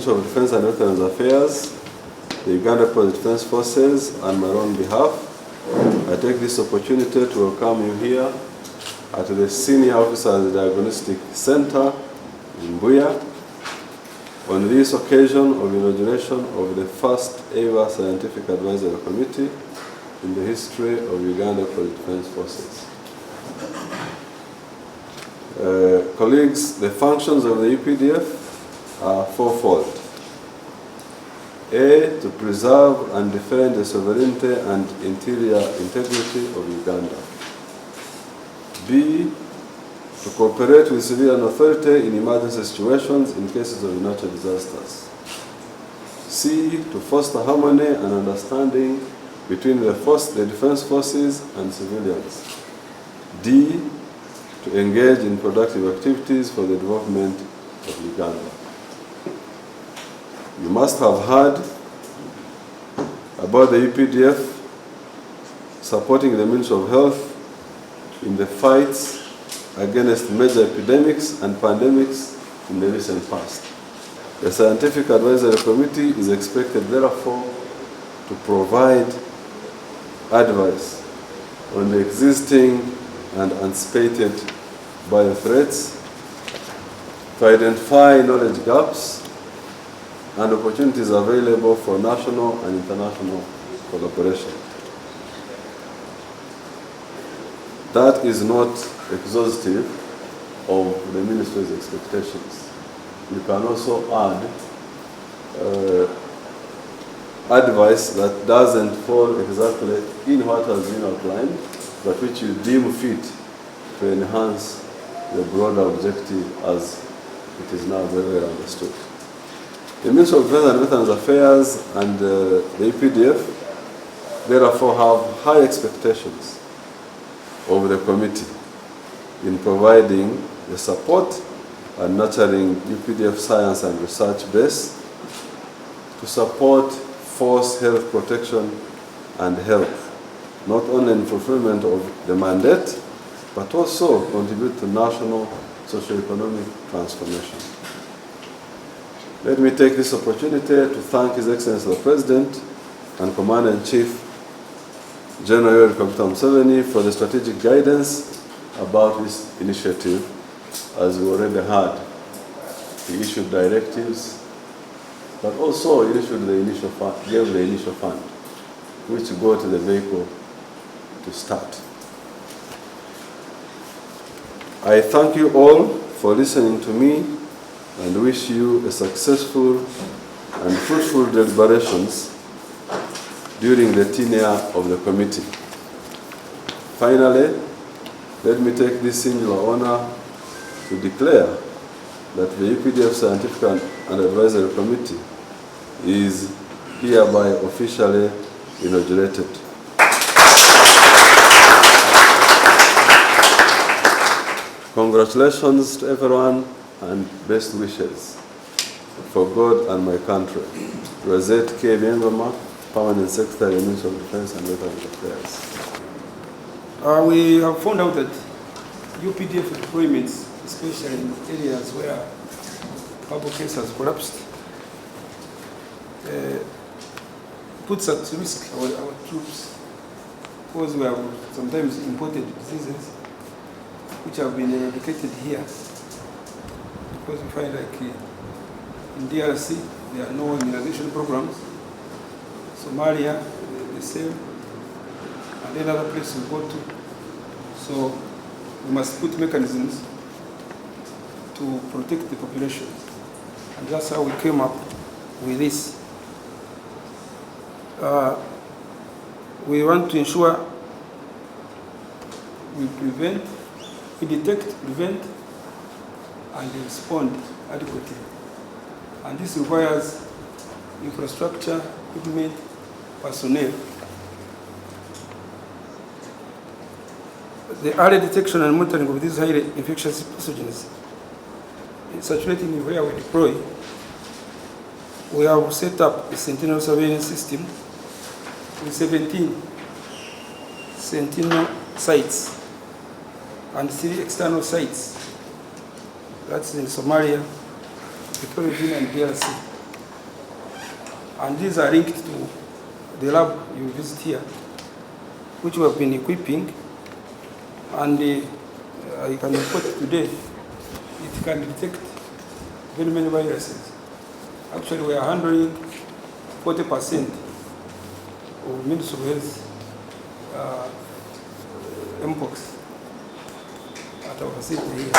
Ministry of Defense and Veterans Affairs, the Uganda Police Defense Forces, and my own behalf, I take this opportunity to welcome you here at the Senior Officers Diagnostic Center in Buya on this occasion of inauguration of the first ever Scientific Advisory Committee in the history of Uganda Police Defense Forces. Colleagues, the functions of the UPDF are fourfold. A, to preserve and defend the sovereignty and interior integrity of Uganda. B, to cooperate with civilian authority in emergency situations in cases of natural disasters. C, to foster harmony and understanding between the defense forces and civilians. D, to engage in productive activities for the development of Uganda. You must have heard about the UPDF supporting the Ministry of Health in the fights against major epidemics and pandemics in the recent past. The Scientific Advisory Committee is expected, therefore, to provide advice on the existing and anticipated biothreats, to identify knowledge gaps and opportunities available for national and international collaboration. That is not exhaustive of the Ministry's expectations. You can also add advice that doesn't fall exactly in what has been outlined, but which you deem fit to enhance the broader objective as it is now very well understood. The Ministry of Defense and Veterans Affairs and the UPDF therefore have high expectations of the committee in providing the support and nurturing UPDF science and research base to support force health protection and health, not only in fulfillment of the mandate, but also contribute to national socio-economic transformation. Let me take this opportunity to thank His Excellency the President and Commander-in-Chief General Yoweri Museveni for the strategic guidance about this initiative. As we already heard, he issued directives, but also he issued the initial fund, gave the initial fund, which go to the vehicle to start. I thank you all for listening to me and wish you a successful and fruitful deliberations during the tenure of the committee. Finally, let me take this singular honor to declare that the UPDF Scientific and Advisory Committee is hereby officially inaugurated. Congratulations to everyone and best wishes for God and my country. Rosette K. Byengoma, Permanent Secretary, Ministry of Defense and Veterans Affairs. We have found out that UPDF deployments, especially in areas where public health has collapsed, puts at risk our troops, because we have sometimes imported diseases which have been eradicated here. Because we find like in DRC there are no immunization programs, Somalia the same, and then other places we go to. So we must put mechanisms to protect the population. And that's how we came up with this. We want to ensure we prevent, we detect, prevent, and respond adequately. And this requires infrastructure, equipment, personnel. The early detection and monitoring of these highly infectious pathogens circulating where we deploy, we have set up a sentinel surveillance system with 17 sentinel sites and 3 external sites. That's in Somalia, Equatorial Guinea, and DRC. And these are linked to the lab you visit here, which we have been equipping. And I can report today, it can detect very many viruses. Actually, we are handling 40% of Ministry of Health mpox at our facility here.